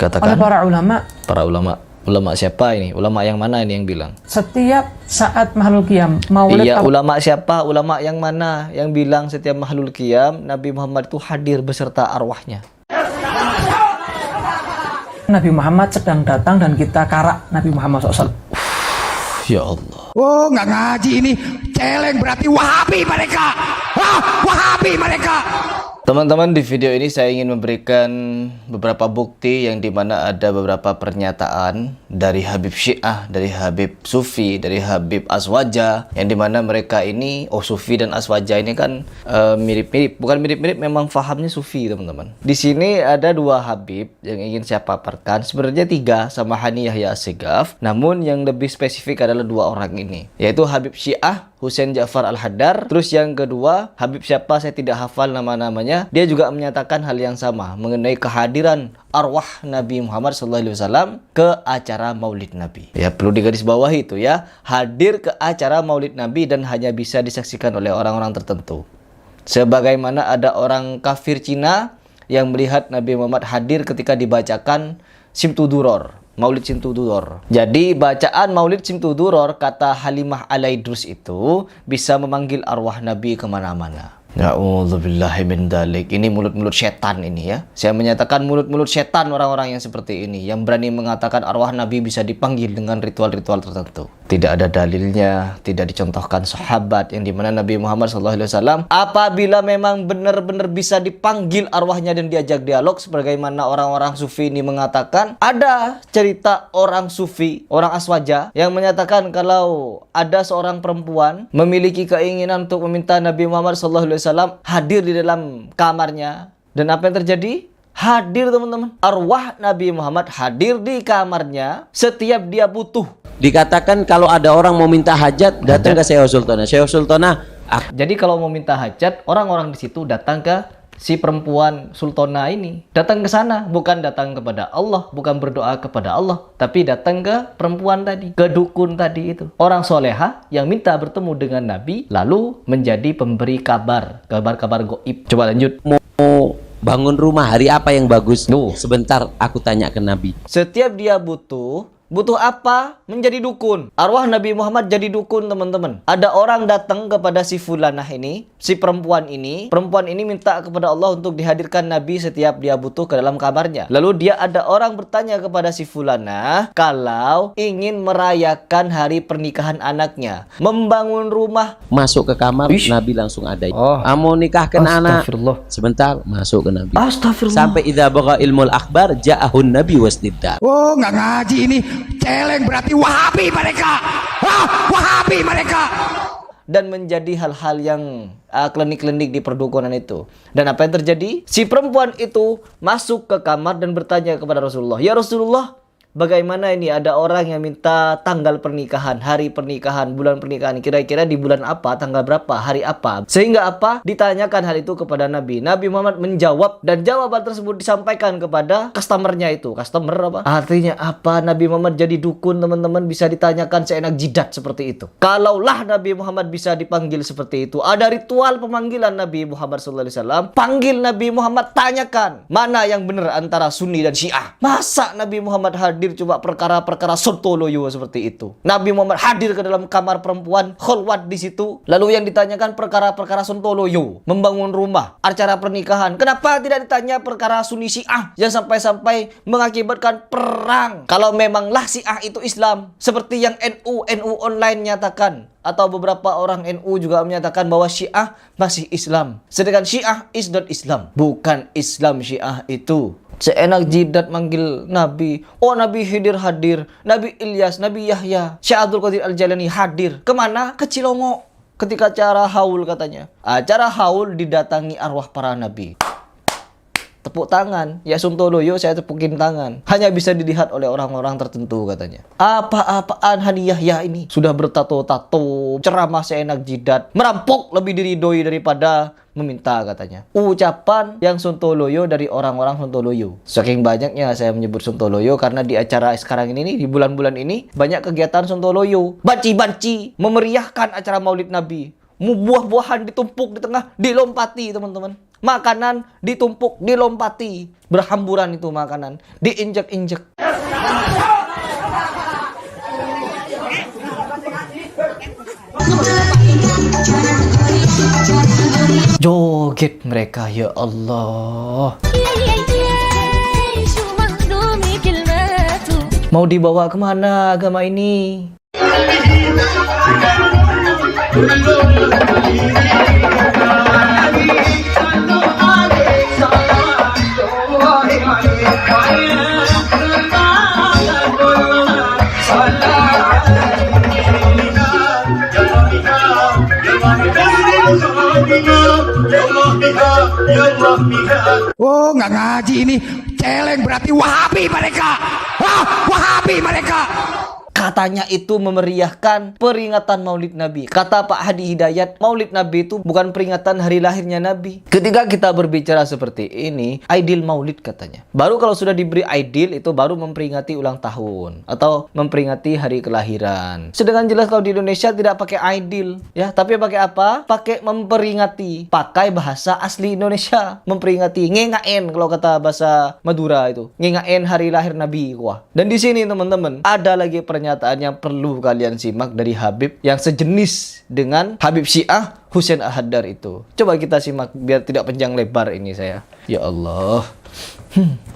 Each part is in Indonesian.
Dikatakan oleh para ulama. Para ulama. Ulama siapa ini? Ulama yang mana ini yang bilang? Setiap saat makhluk qiyam, maulid. Iya, ulama siapa? Ulama yang mana yang bilang setiap makhluk qiyam Nabi Muhammad itu hadir beserta arwahnya? Nabi Muhammad sedang datang dan kita karak Nabi Muhammad SAW. Ya Allah. Oh, nggak ngaji ini. Celeng berarti Wahabi mereka. Wahabi mereka. Teman-teman, di video ini saya ingin memberikan beberapa bukti yang dimana ada beberapa pernyataan dari Habib Syiah, dari Habib Sufi, dari Habib Aswaja, yang dimana mereka ini, Sufi dan Aswaja ini kan mirip-mirip, bukan mirip-mirip, memang fahamnya Sufi, teman-teman. Di sini ada dua Habib yang ingin saya paparkan, sebenarnya tiga sama Hani Yahya Assegaf, namun yang lebih spesifik adalah dua orang ini, yaitu Habib Syiah Husain Ja'far Al-Haddar. Terus yang kedua, Habib siapa saya tidak hafal nama-namanya. Dia juga menyatakan hal yang sama mengenai kehadiran arwah Nabi Muhammad SAW ke acara Maulid Nabi. Ya, perlu digarisbawahi itu ya. Hadir ke acara Maulid Nabi dan hanya bisa disaksikan oleh orang-orang tertentu. Sebagaimana ada orang kafir Cina yang melihat Nabi Muhammad hadir ketika dibacakan Simtuduror, Maulid Simtuduror. Jadi bacaan Maulid Simtuduror, kata Halimah Alaidrus, itu bisa memanggil arwah Nabi kemana-mana. Na'udzubillahi min dzalik. Ini mulut-mulut setan ini ya. Saya menyatakan mulut-mulut setan orang-orang yang seperti ini, yang berani mengatakan arwah Nabi bisa dipanggil dengan ritual-ritual tertentu. Tidak ada dalilnya, tidak dicontohkan sahabat, yang dimana Nabi Muhammad SAW apabila memang benar-benar bisa dipanggil arwahnya dan diajak dialog, sebagaimana orang-orang Sufi ini mengatakan. Ada cerita orang Sufi, orang Aswaja, yang menyatakan kalau ada seorang perempuan memiliki keinginan untuk meminta Nabi Muhammad SAW hadir di dalam kamarnya, dan apa yang terjadi? Hadir, teman-teman. Arwah Nabi Muhammad hadir di kamarnya setiap dia butuh. Dikatakan kalau ada orang mau minta hajat, datang ke Syekh Sultanah. Syekh Sultanah. Jadi kalau mau minta hajat, orang-orang di situ datang ke si perempuan Sultana ini, datang ke sana, bukan datang kepada Allah, bukan berdoa kepada Allah, tapi datang ke perempuan tadi, ke dukun tadi itu. Orang soleha yang minta bertemu dengan Nabi, lalu menjadi pemberi kabar-kabar goib. Coba lanjut. Mau bangun rumah, hari apa yang bagus? Sebentar, aku tanya ke Nabi. Setiap dia butuh apa? Menjadi dukun. Arwah Nabi Muhammad jadi dukun, teman-teman. Ada orang datang kepada si fulanah ini, si perempuan ini. Perempuan ini minta kepada Allah untuk dihadirkan Nabi setiap dia butuh ke dalam kamarnya. Lalu ada orang bertanya kepada si fulanah kalau ingin merayakan hari pernikahan anaknya, membangun rumah. Masuk ke kamar, Nabi langsung ada. Mau nikahkan anak. Sebentar, masuk ke Nabi. Astagfirullah. Sampai idza baqa ilmul akbar ja'ahun nabi wasnidda. Oh, nggak ngaji ini. Celeng berarti Wahabi mereka. Wahabi mereka. Dan menjadi hal-hal yang klinik-klinik di perdukunan itu. Dan apa yang terjadi? Si perempuan itu masuk ke kamar dan bertanya kepada Rasulullah, "Ya Rasulullah, bagaimana ini ada orang yang minta tanggal pernikahan, hari pernikahan, bulan pernikahan, kira-kira di bulan apa, tanggal berapa, hari apa?" Sehingga apa? Ditanyakan hal itu kepada Nabi. Nabi Muhammad menjawab, dan jawaban tersebut disampaikan kepada customernya itu. Customer apa? Artinya apa? Nabi Muhammad jadi dukun, teman-teman, bisa ditanyakan seenak jidat seperti itu. Kalaulah Nabi Muhammad bisa dipanggil seperti itu, ada ritual pemanggilan Nabi Muhammad SAW. Panggil Nabi Muhammad, tanyakan mana yang benar antara Sunni dan Syiah. Masa Nabi Muhammad hadir coba perkara-perkara sontoloyo seperti itu? Nabi Muhammad hadir ke dalam kamar perempuan, kholwat di situ, lalu yang ditanyakan perkara-perkara sontoloyo, membangun rumah, acara pernikahan. Kenapa tidak ditanya perkara Sunni Syiah yang sampai-sampai mengakibatkan perang? Kalau memanglah Syiah itu Islam, seperti yang NU online nyatakan, atau beberapa orang NU juga menyatakan bahwa Syiah masih Islam, sedangkan Syiah is not Islam. Bukan Islam Syiah itu. Seenak jidat manggil Nabi. Oh, Nabi Khidir hadir, Nabi Ilyas, Nabi Yahya, Syekh Abdul Qadir Al-Jailani hadir. Kemana? Ke Cilongo. Ketika acara haul katanya. Acara haul didatangi arwah para nabi. Tepuk tangan. Ya Suntoloyo saya tepukin tangan. Hanya bisa dilihat oleh orang-orang tertentu katanya. Apa-apaan Hani Yahya ini? Sudah bertato-tato, ceramah seenak jidat, merampok lebih diridoi daripada meminta katanya. Ucapan yang Suntoloyo dari orang-orang Suntoloyo. Saking banyaknya saya menyebut Suntoloyo karena di acara sekarang ini nih, di bulan-bulan ini banyak kegiatan Suntoloyo. Banci-banci memeriahkan acara Maulid Nabi, Buah-buahan ditumpuk di tengah, dilompati teman-teman. Makanan ditumpuk, dilompati. Berhamburan itu makanan, diinjek-injek. Joget mereka, ya Allah. Mau dibawa kemana agama ini? Oh, nggak ngaji ini. Celeng berarti Wahabi mereka. Wahabi mereka. Katanya itu memeriahkan peringatan Maulid Nabi. Kata Pak Hadi Hidayat, Maulid Nabi itu bukan peringatan hari lahirnya Nabi. Ketika kita berbicara seperti ini, Aidil Maulid katanya. Baru kalau sudah diberi Aidil itu baru memperingati ulang tahun atau memperingati hari kelahiran. Sedangkan jelas kalau di Indonesia tidak pakai Aidil, ya, tapi pakai apa? Pakai memperingati. Pakai bahasa asli Indonesia, memperingati. Ngengaen kalau kata bahasa Madura itu. Ngengaen hari lahir Nabi. Wah. Dan di sini teman-teman, ada lagi pernyataan yang perlu kalian simak dari Habib yang sejenis dengan Habib Syiah Husain Al-Haddad itu. Coba kita simak biar tidak panjang lebar ini saya. Ya Allah.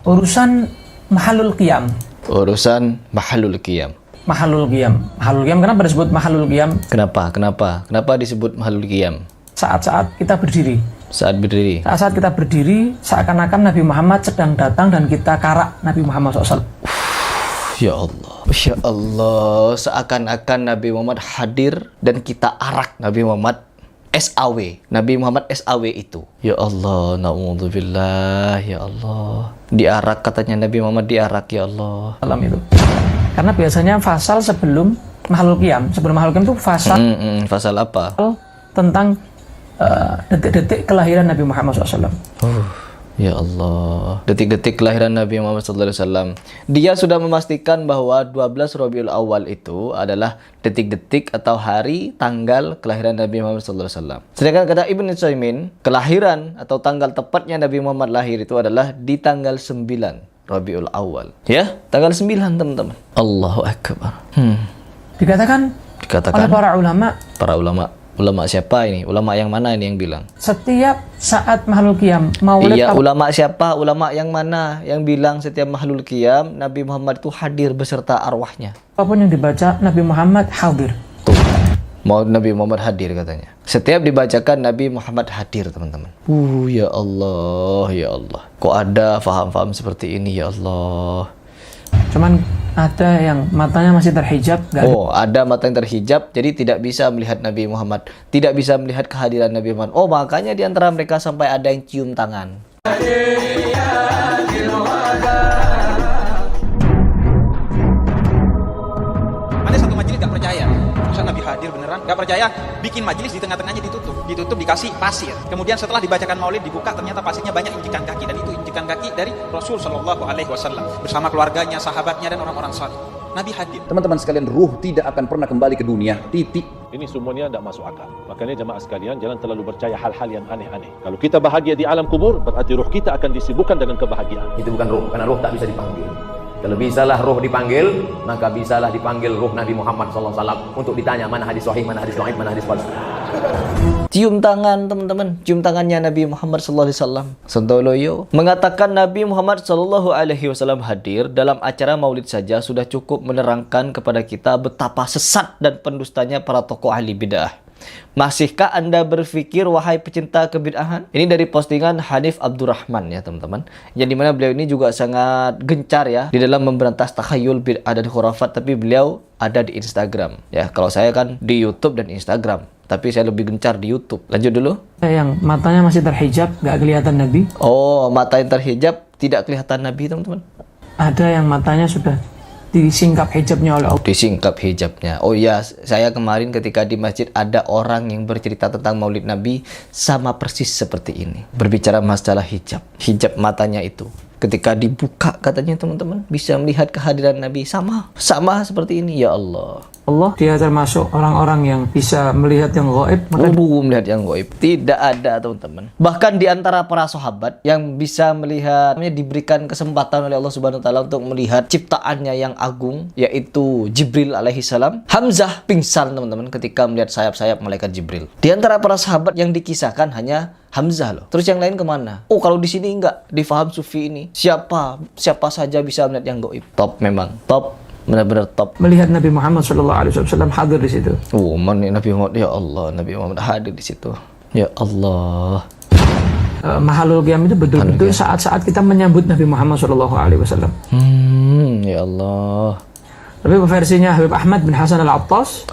Urusan mahalul qiyam. Urusan mahalul qiyam. Mahalul qiyam. Mahalul qiyam kenapa disebut mahalul qiyam? Kenapa disebut mahalul qiyam? Saat-saat kita berdiri. Saat berdiri. Saat-saat kita berdiri, seakan-akan Nabi Muhammad sedang datang dan kita karak Nabi Muhammad SAW. Ya Allah, seakan-akan Nabi Muhammad hadir dan kita arak Nabi Muhammad SAW. Nabi Muhammad SAW itu. Ya Allah, na'udzubillah, ya Allah. Diarak katanya Nabi Muhammad diarak, ya Allah. Alam itu. Karena biasanya fasal sebelum mahalul qiyam. Sebelum mahalul qiyam itu fasal. Fasal apa? Tentang detik-detik kelahiran Nabi Muhammad SAW. Ya Allah, detik-detik kelahiran Nabi Muhammad SAW. Dia sudah memastikan bahwa 12 Rabiul Awal itu adalah detik-detik atau hari tanggal kelahiran Nabi Muhammad SAW. Sedangkan kata Ibnu Utsaimin, kelahiran atau tanggal tepatnya Nabi Muhammad lahir itu adalah di tanggal 9 Rabiul Awal. Ya, tanggal 9 teman-teman. Allahu Akbar. Dikatakan oleh para ulama. Ulama siapa ini? Ulama yang mana ini yang bilang? Setiap saat mahalul qiyam, maulid. Iya, ulama siapa? Ulama yang mana yang bilang setiap mahalul qiyam Nabi Muhammad itu hadir beserta arwahnya? Apapun yang dibaca Nabi Muhammad hadir. Tuh. Mau Nabi Muhammad hadir katanya. Setiap dibacakan Nabi Muhammad hadir, teman-teman. Ya Allah, ya Allah. Kok ada faham-faham seperti ini, ya Allah. Cuman ada yang matanya masih terhijab. Ada mata yang terhijab, jadi tidak bisa melihat Nabi Muhammad, tidak bisa melihat kehadiran Nabi Muhammad. Makanya di antara mereka sampai ada yang cium tangan. Ada satu majelis gak percaya, masa Nabi hadir beneran? Gak percaya, bikin majelis di tengah-tengahnya ditutup dikasih pasir. Kemudian setelah dibacakan maulid dibuka, ternyata pasirnya banyak injikan kaki, dan itu injikan kaki dari Rasul Shallallahu Alaihi Wasallam bersama keluarganya, sahabatnya, dan orang-orang saleh. Nabi hadir. Teman-teman sekalian, ruh tidak akan pernah kembali ke dunia. Titik. Ini semuanya tidak masuk akal. Makanya jemaah sekalian, jangan terlalu percaya hal-hal yang aneh-aneh. Kalau kita bahagia di alam kubur, berarti ruh kita akan disibukkan dengan kebahagiaan. Itu bukan ruh, karena ruh tak bisa dipanggil. Kalau bisalah ruh dipanggil, maka bisalah dipanggil ruh Nabi Muhammad SAW untuk ditanya mana hadis sahih, mana hadis dhaif, mana hadis palsu. Cium tangan, teman-teman. Cium tangannya Nabi Muhammad SAW. Sontoloyo mengatakan Nabi Muhammad SAW hadir dalam acara maulid saja sudah cukup menerangkan kepada kita betapa sesat dan pendustanya para tokoh ahli bid'ah. Masihkah Anda berpikir, wahai pecinta kebid'ahan? Ini dari postingan Hanif Abdurrahman ya teman-teman. Yang dimana beliau ini juga sangat gencar ya di dalam memberantas takhayul, bid'ah dan khurafat. Tapi beliau ada di Instagram. Ya, kalau saya kan di YouTube dan Instagram. Tapi saya lebih gencar di YouTube. Lanjut dulu. Yang matanya masih terhijab, gak kelihatan Nabi. Mata yang terhijab tidak kelihatan Nabi teman-teman. Ada yang matanya sudah disingkap hijabnya oleh Allah. Disingkap hijabnya. Saya kemarin ketika di masjid ada orang yang bercerita tentang maulid Nabi sama persis seperti ini. Berbicara masalah hijab. Hijab matanya itu. Ketika dibuka katanya teman-teman bisa melihat kehadiran Nabi sama seperti ini. Ya Allah. Allah, dia termasuk orang-orang yang bisa melihat yang gaib. Maka melihat yang gaib tidak ada, teman-teman. Bahkan di antara para sahabat yang bisa melihat, diberikan kesempatan oleh Allah Subhanahu wa taala untuk melihat ciptaannya yang agung, yaitu Jibril alaihi salam. Hamzah pingsan, teman-teman, ketika melihat sayap-sayap malaikat Jibril. Di antara para sahabat yang dikisahkan hanya Hamzah loh. Terus yang lain kemana? Oh, kalau di sini enggak, di faham sufi ini siapa saja bisa melihat yang gaib. Top memang, top. Benar-benar top. Melihat Nabi Muhammad SAW hadir di situ. Oh, mana Nabi Muhammad? Ya Allah, Nabi Muhammad hadir di situ. Ya Allah. Mahalul Qiyam itu betul-betul saat-saat kita menyambut Nabi Muhammad SAW. Ya Allah. Tapi versinya Habib Ahmad bin Hasan Al-Attas.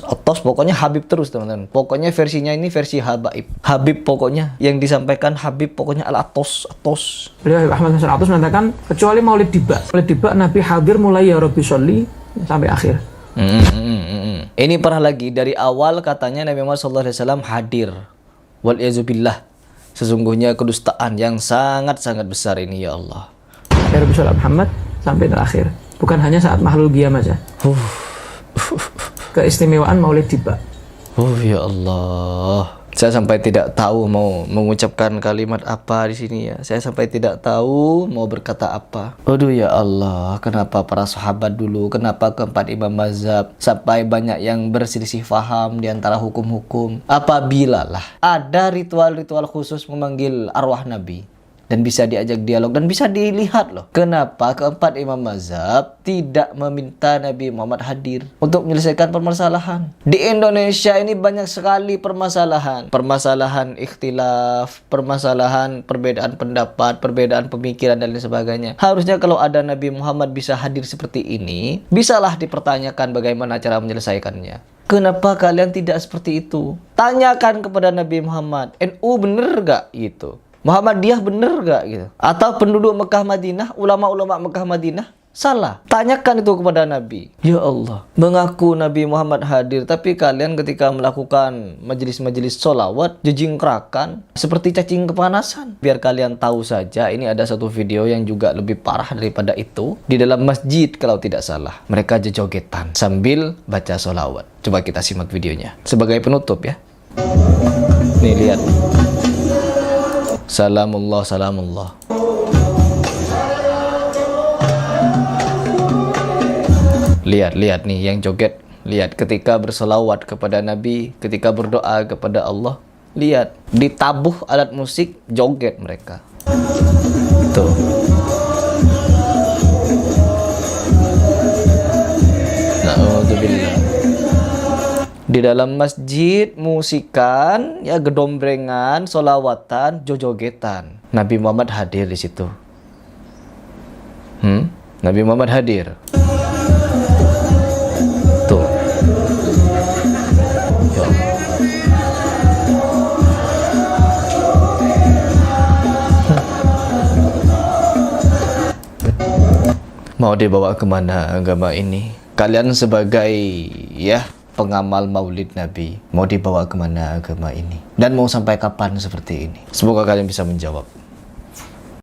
Attas pokoknya Habib terus, teman-teman. Pokoknya versinya ini versi Habaib. Habib pokoknya yang disampaikan Habib pokoknya Al-Attas. Beliau Habib Ahmad bin Hasan Al-Attas mengatakan kecuali Maulid Diba. Maulid Diba Nabi hadir mulai ya Rabbi sholli sampai akhir. Ini parah lagi, dari awal katanya Nabi Muhammad SAW hadir. Wal iazubillah. Sesungguhnya kedustaan yang sangat-sangat besar ini, ya Allah. Ya Rabbi sholli Muhammad sampai terakhir. Bukan hanya saat Mahlul Qiyam aja. Keistimewaan Maulid Diba. Ya Allah. Saya sampai tidak tahu mau mengucapkan kalimat apa di sini ya. Saya sampai tidak tahu mau berkata apa. Aduh ya Allah, kenapa para sahabat dulu, kenapa keempat imam mazhab sampai banyak yang berselisih faham di antara hukum-hukum. Apabila lah ada ritual-ritual khusus memanggil arwah Nabi dan bisa diajak dialog dan bisa dilihat loh, kenapa keempat imam mazhab tidak meminta Nabi Muhammad hadir untuk menyelesaikan permasalahan. Di Indonesia ini banyak sekali permasalahan ikhtilaf, permasalahan perbedaan pendapat, perbedaan pemikiran dan lain sebagainya. Harusnya kalau ada Nabi Muhammad bisa hadir seperti ini, bisalah dipertanyakan bagaimana cara menyelesaikannya. Kenapa kalian tidak seperti itu? Tanyakan kepada Nabi Muhammad, NU bener gak gitu? Muhammadiyah bener gak gitu? Atau penduduk Mekah Madinah, ulama-ulama Mekah Madinah salah? Tanyakan itu kepada Nabi. Ya Allah, mengaku Nabi Muhammad hadir, tapi kalian ketika melakukan majelis-majelis sholawat jejingkrakan seperti cacing kepanasan. Biar kalian tahu saja, ini ada satu video yang juga lebih parah daripada itu. Di dalam masjid kalau tidak salah, mereka jogetan sambil baca sholawat. Coba kita simak videonya sebagai penutup ya. Nih lihat. Salamullah, salamullah. Lihat nih yang joget. Lihat ketika berselawat kepada Nabi, ketika berdoa kepada Allah. Lihat, ditabuh alat musik, joget mereka. Tuh. Na'udzubillah. Di dalam masjid, musikan, ya gedombrengan, solawatan, jojogetan. Nabi Muhammad hadir di situ. Nabi Muhammad hadir. Tuh. Ya. Mau dibawa kemana agama ini? Kalian sebagai pengamal maulid Nabi, mau dibawa kemana agama ini? Dan mau sampai kapan seperti ini? Semoga kalian bisa menjawab.